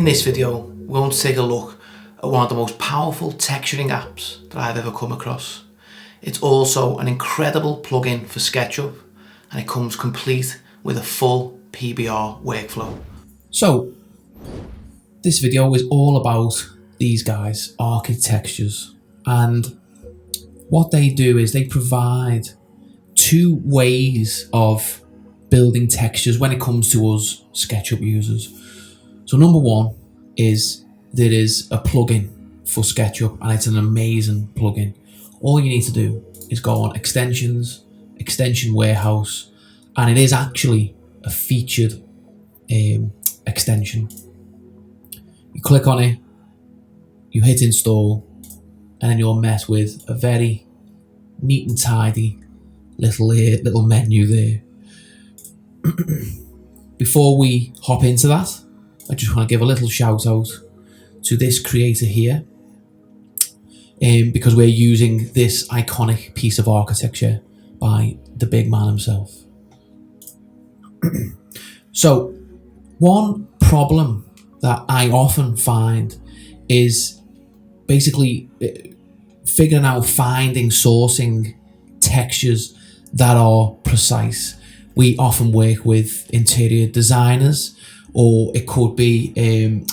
this video, we're going to take a look at one of the most powerful texturing apps that I've ever come across. It's also an incredible plugin for SketchUp, and it comes complete with a full PBR workflow. So, this video is all about these guys, Aukey Textures, and what they do is they provide two ways of building textures when it comes to us SketchUp users. So number one is there is a plugin for SketchUp, and it's an amazing plugin. All you need to do is go on extensions, extension warehouse, and it is actually a featured extension. You click on it, you hit install, and then you'll met with a very neat and tidy little menu there. Before we hop into that, I just want to give a little shout out to this creator here, because we're using this iconic piece of architecture by the big man himself. So one problem that I often find is basically sourcing textures that are precise. We often work with interior designers, or it could be a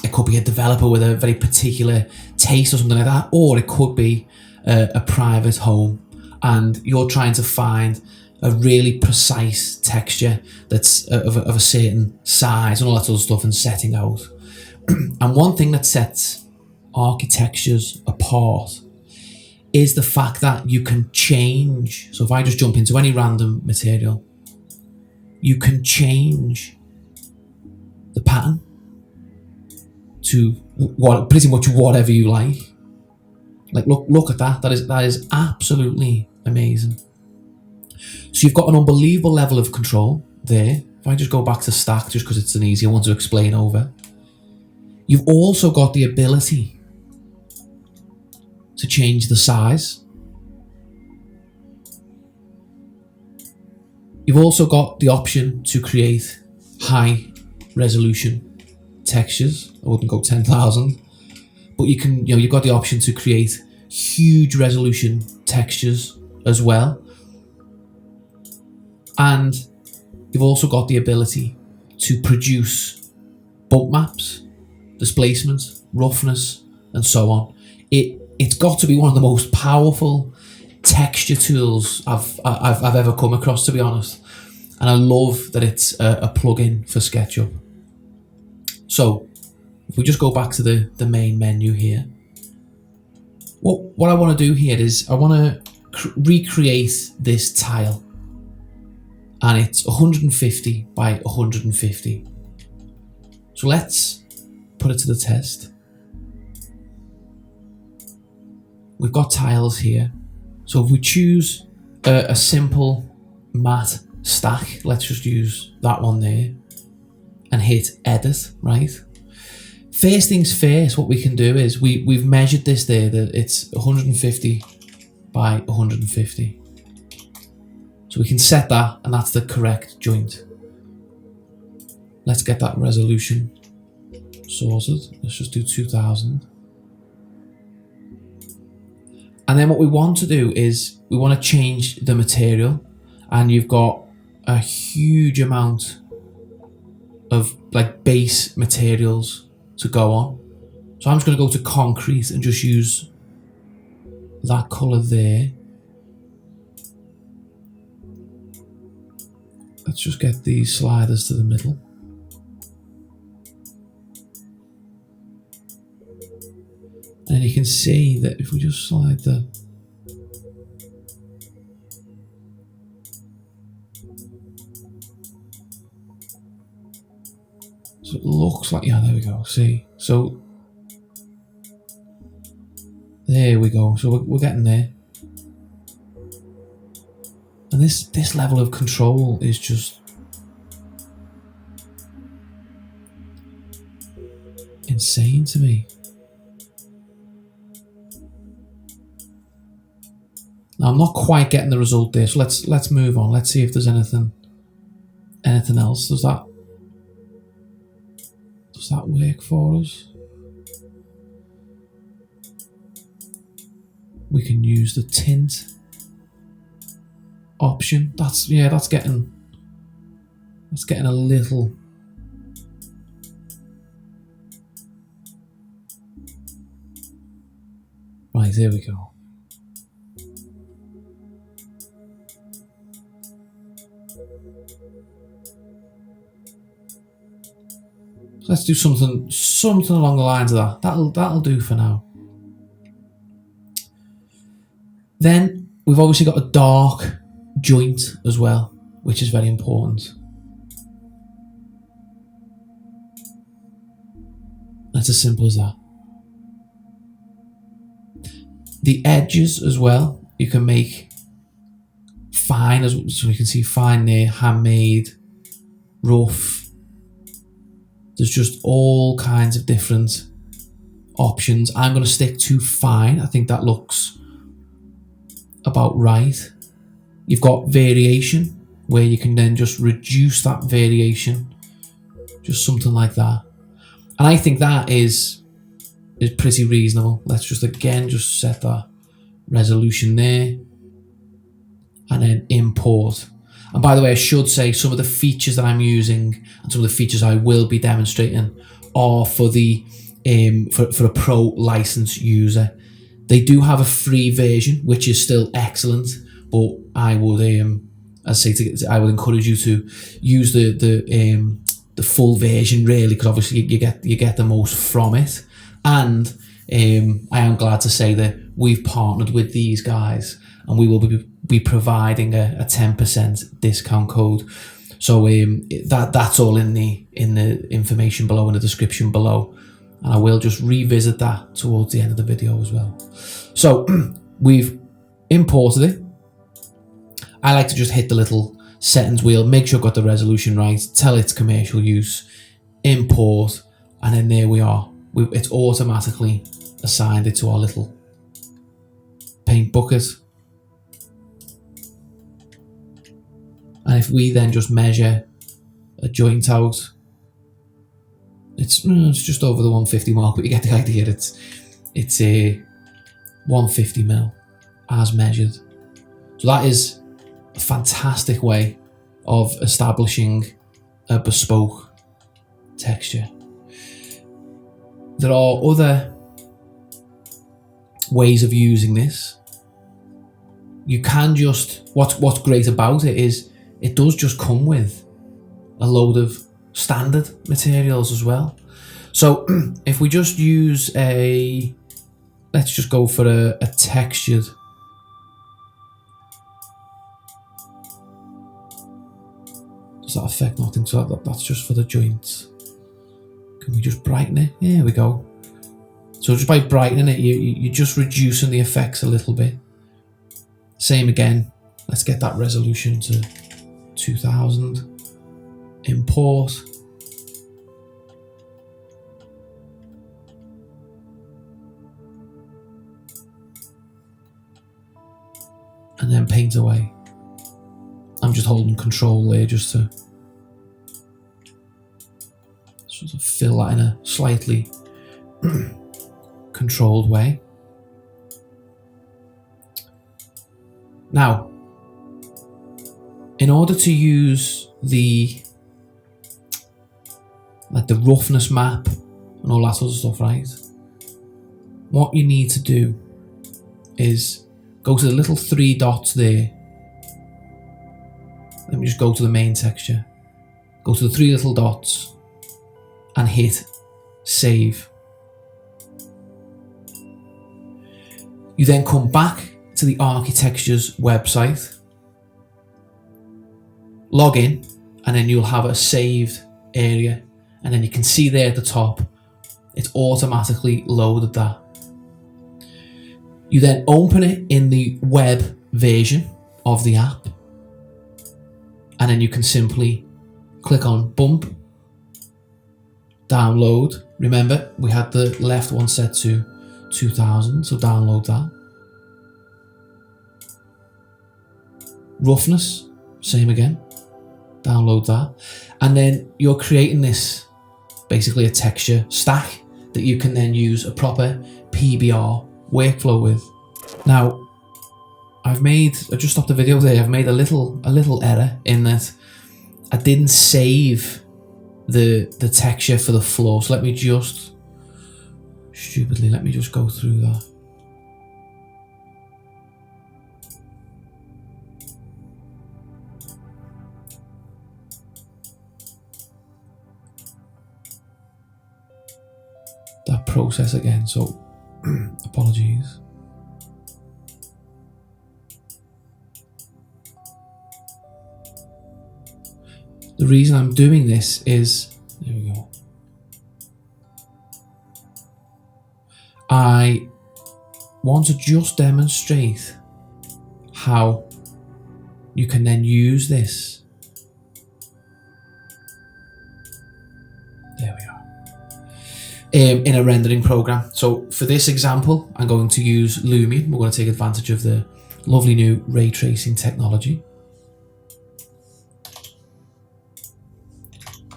developer with a very particular taste or something like that, or it could be a private home, and you're trying to find a really precise texture that's of a certain size and all that sort of stuff and setting out. And one thing that sets Aukey Textures apart is the fact that you can change. So if I just jump into any random material, you can change the pattern to pretty much whatever you like. Like look at that. That is absolutely amazing. So you've got an unbelievable level of control there. If I just go back to stack, just because it's an easier one to explain over. You've also got the ability to change the size. You've also got the option to create high resolution textures. I wouldn't go 10,000, but you've got the option to create huge resolution textures as well. And you've also got the ability to produce bump maps, displacement, roughness, and so on. It's got to be one of the most powerful texture tools I've ever come across, to be honest. And I love that it's a plugin for SketchUp. So if we just go back to the main menu here, what I want to do here is I want to recreate this tile, and it's 150 by 150. So let's put it to the test. We've got tiles here. So if we choose a simple matte stack, let's just use that one there and hit edit, right? First things first, what we can do is we've measured this there, that it's 150 by 150. So we can set that, and that's the correct joint. Let's get that resolution sorted. Let's just do 2000. And then what we want to do is we want to change the material, and you've got a huge amount of like base materials to go on. So I'm just going to go to concrete and just use that colour there. Let's just get these sliders to the middle. And you can see that if we just slide the so it looks like, yeah, there we go. See, so there we go. So we're getting there, and this level of control is just insane to me. Now, I'm not quite getting the result there, so let's move on. Let's see if there's anything else. Does that Does that work for us? We can use the tint option. That's getting a little. Right, there we go. So let's do something along the lines of that. That'll do for now. Then we've obviously got a dark joint as well, which is very important. That's as simple as that. The edges as well, you can make fine, so you can see fine there, handmade, rough. There's just all kinds of different options. I'm going to stick to fine. I think that looks about right. You've got variation, where you can then just reduce that variation, just something like that. And I think that is pretty reasonable. Let's just again just set that resolution there, and then import. And by the way, I should say some of the features that I'm using and some of the features I will be demonstrating are for the for a pro license user. They do have a free version, which is still excellent, but I would I would encourage you to use the full version, really, because obviously you get the most from it. And I am glad to say that we've partnered with these guys, and we will be providing a 10% discount code. So that's all in the information below, in the description below, and I will just revisit that towards the end of the video as well. So we've imported it. I like to just hit the little settings wheel, make sure I've got the resolution right, tell it's commercial use, import, and then there we are. It's automatically assigned it to our little paint bucket. And if we then just measure a joint out, it's just over the 150 mark, but you get the idea. It's a 150 mil as measured. So that is a fantastic way of establishing a bespoke texture. There are other ways of using this. You can just, what's great about it is it does just come with a load of standard materials as well. So if we just use let's just go for a textured. Does that affect nothing? So that's just for the joints. Can we just brighten it? There we go. So just by brightening it, you're just reducing the effects a little bit. Same again. Let's get that resolution to 2000. Import. And then paint away. I'm just holding control there just to sort of fill that in a slightly controlled way. Now, in order to use the roughness map and all that sort of stuff, right? What you need to do is go to the little 3 dots there. Let me just go to the main texture. Go to the 3 little dots and hit save. You then come back to the Architectures website, log in, and then you'll have a saved area, and then you can see there at the top it's automatically loaded that. You then open it in the web version of the app, and then you can simply click on bump, download. Remember, we had the left one set to 2000, so download that. Roughness, same again, download that. And then you're creating this basically a texture stack that you can then use a proper PBR workflow with. Now, I just stopped the video there. I've made a little error in that I didn't save the texture for the floor. So let me just go through that. That process again, so apologies. The reason I'm doing this is, there we go. I want to just demonstrate how you can then use this. There we are. In a rendering program. So for this example, I'm going to use Lumion. We're going to take advantage of the lovely new ray tracing technology.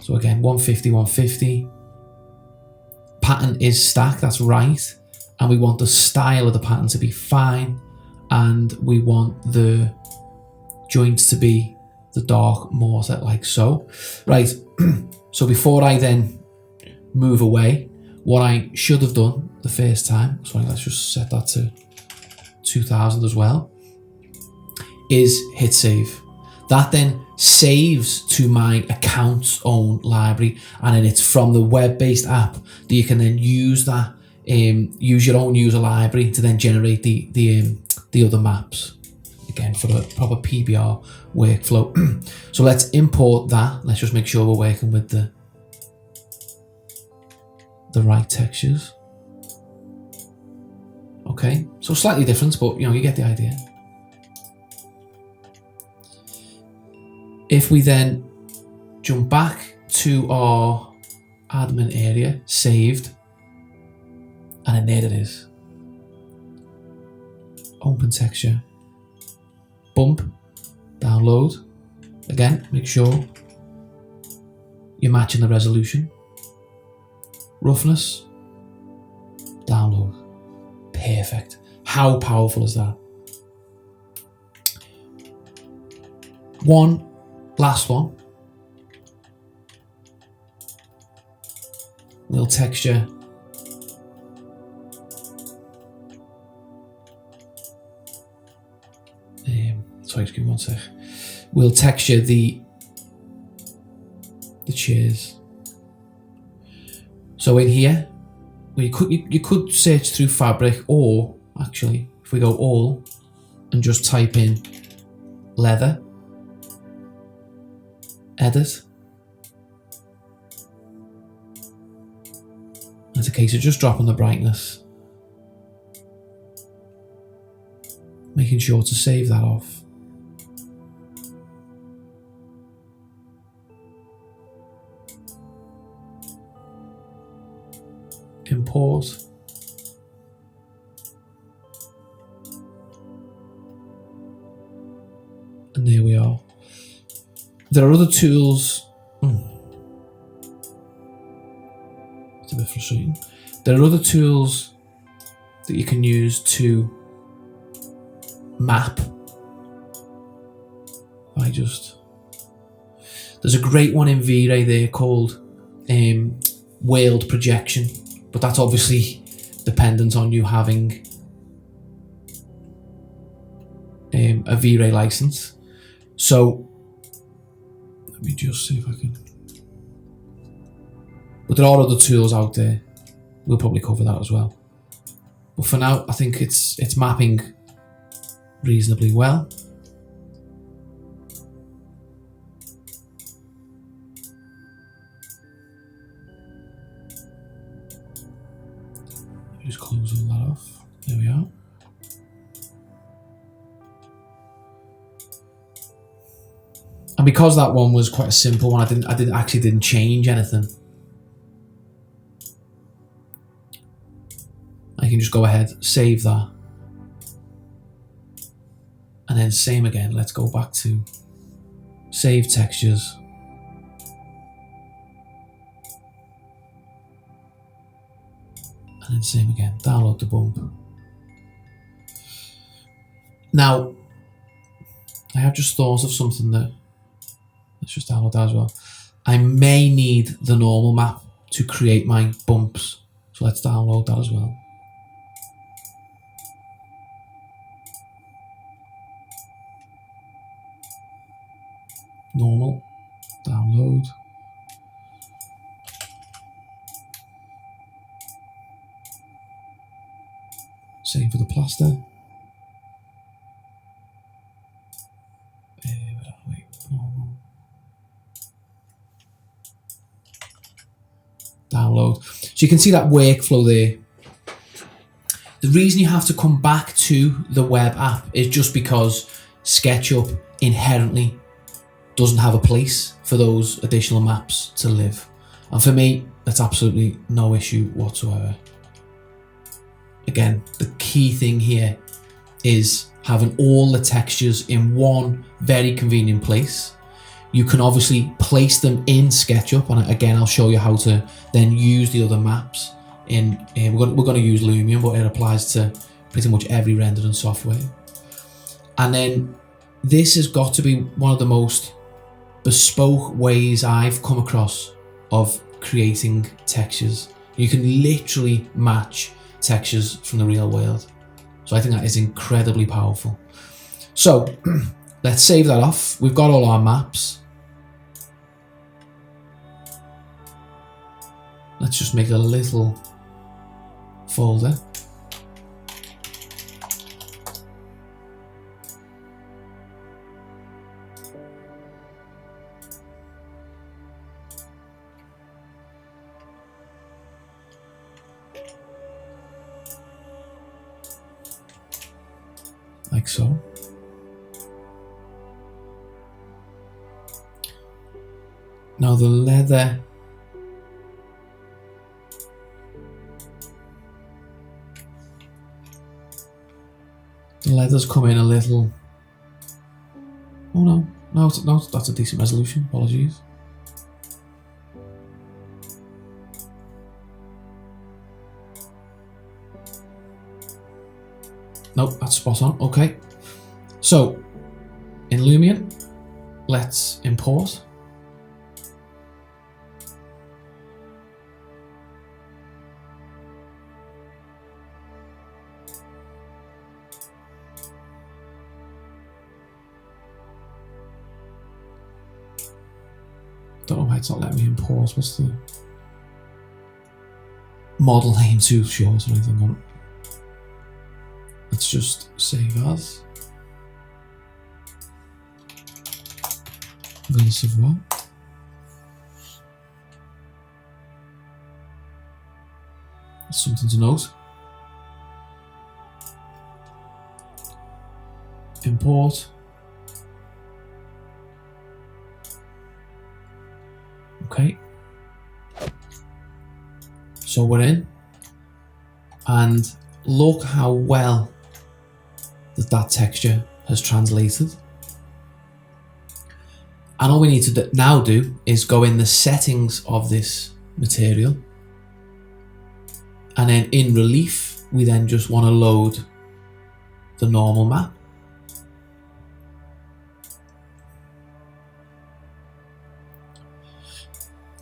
So again, 150, 150. Pattern is stacked, that's right. And we want the style of the pattern to be fine. And we want the joints to be the dark mortar, like so. Right, so before I then move away, what I should have done the first time, sorry, let's just set that to 2000 as well, is hit save. That then saves to my account's own library, and then it's from the web-based app that you can then use that, use your own user library to then generate the other maps, again for a proper PBR workflow. So let's import that. Let's just make sure we're working with the right textures. Okay, so slightly different, but you get the idea. If we then jump back to our admin area, saved, and then there it is. Open texture, bump, download. Again, make sure you're matching the resolution. Roughness, download. Perfect. How powerful is that? Last one. Little texture. Sorry, just give me one sec. We'll texture the chairs. So in here, you could search through fabric, or actually, if we go all and just type in leather, edit. It's a case of just dropping the brightness, making sure to save that off. Import. And there we are. There are other tools. It's a bit frustrating. There are other tools that you can use to map. There's a great one in V-Ray there called World Projection, but that's obviously dependent on you having a V-Ray license. So let me just see if I can. But there are other tools out there. We'll probably cover that as well. But for now, I think it's mapping reasonably well. Just close all that off. There we are. And because that one was quite a simple one, I didn't change anything. I can just go ahead, save that. And then same again, let's go back to save textures. And then same again, download the bump. Now, I have just thought of something that, let's just download that as well. I may need the normal map to create my bumps. So let's download that as well. Normal, download. Same for the plaster. Where are we? Normal. Download. So you can see that workflow there. The reason you have to come back to the web app is just because SketchUp inherently doesn't have a place for those additional maps to live. And for me, that's absolutely no issue whatsoever. Again, the key thing here is having all the textures in one very convenient place. You can obviously place them in SketchUp, and again, I'll show you how to then use the other maps. We're going to use Lumion, but it applies to pretty much every rendering software. And then this has got to be one of the most bespoke ways I've come across of creating textures. You can literally match textures from the real world. So I think that is incredibly powerful. So let's save that off. We've got all our maps. Let's just make a little folder. Like so. Now the leather leather's come in a little. Oh no, that's a decent resolution. Apologies. Nope, that's spot on. Okay. So in Lumion, let's import. Don't know why it's not letting me import. What's the model name too short or anything on it? Let's just save as. That's something to note. Import. Okay. So we're in. And look how well that texture has translated. And all we need to now do is go in the settings of this material. And then in relief, we then just want to load the normal map.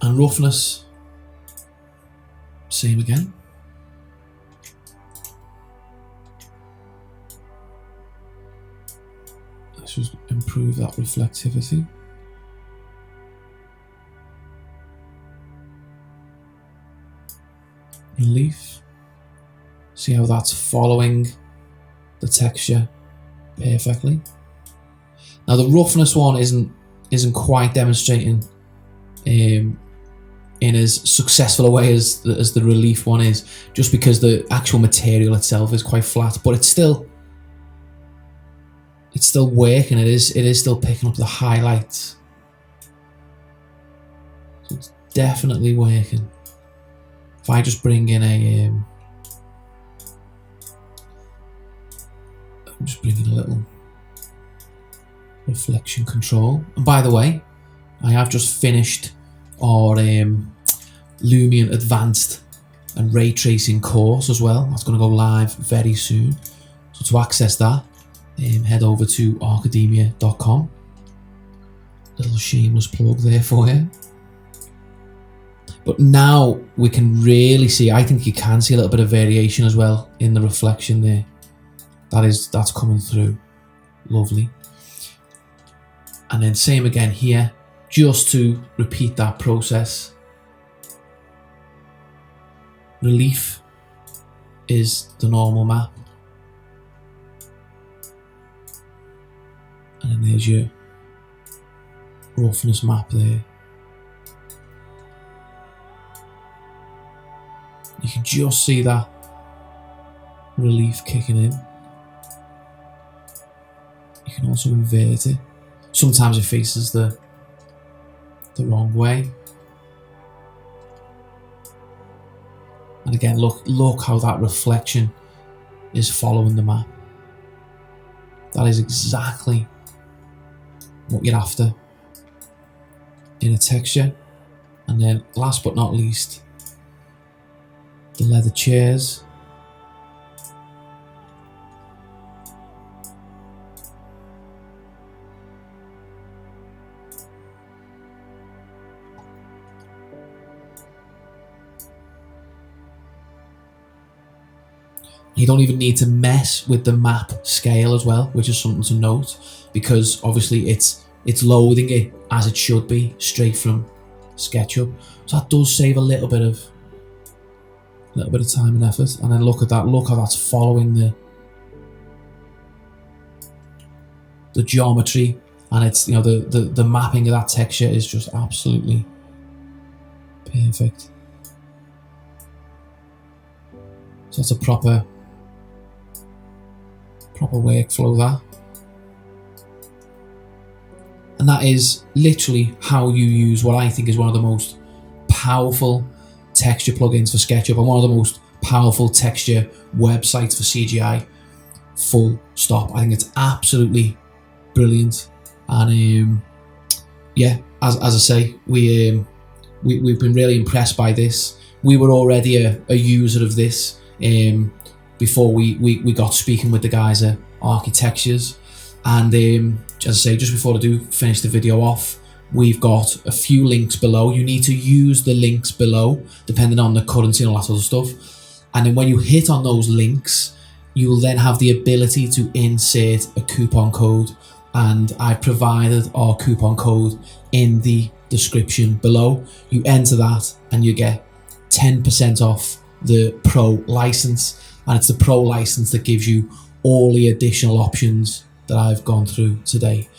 And roughness, same again. Let's just improve that reflectivity. Relief. See how that's following the texture perfectly. Now the roughness one isn't quite demonstrating in as successful a way as the relief one is, just because the actual material itself is quite flat, but it's still working. It is still picking up the highlights. So it's definitely working. If I just bring in I'm just bringing a little reflection control. And by the way, I have just finished our Lumion Advanced and ray tracing course as well. That's going to go live very soon. So to access that, head over to archademia.com. Little shameless plug there for you. But now we can really see, I think you can see a little bit of variation as well in the reflection there. That's coming through. Lovely. And then same again here, just to repeat that process. Relief is the normal map. And then there's your roughness map there. You can just see that relief kicking in. You can also invert it. Sometimes it faces the wrong way. And again, look how that reflection is following the map. That is exactly what you're after in a texture. And then last but not least, the leather chairs. You don't even need to mess with the map scale as well, which is something to note, because obviously it's loading it as it should be straight from SketchUp. So that does save a little bit of time and effort. And then look at that, look how that's following the geometry, and it's, you know, the mapping of that texture is just absolutely perfect. So it's a proper workflow, that. And that is literally how you use what I think is one of the most powerful texture plugins for SketchUp and one of the most powerful texture websites for CGI. Full stop. I think it's absolutely brilliant. And yeah, as I say, we've been really impressed by this. We were already a user of this before we got speaking with the guys at Architectures. And as I say, just before I do finish the video off, we've got a few links below. You need to use the links below, depending on the currency and all that sort of stuff. And then when you hit on those links, you will then have the ability to insert a coupon code. And I've provided our coupon code in the description below. You enter that and you get 10% off the Pro license. And it's the Pro license that gives you all the additional options that I've gone through today.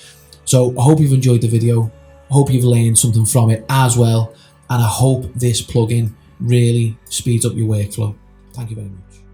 So I hope you've enjoyed the video. I hope you've learned something from it as well. And I hope this plugin really speeds up your workflow. Thank you very much.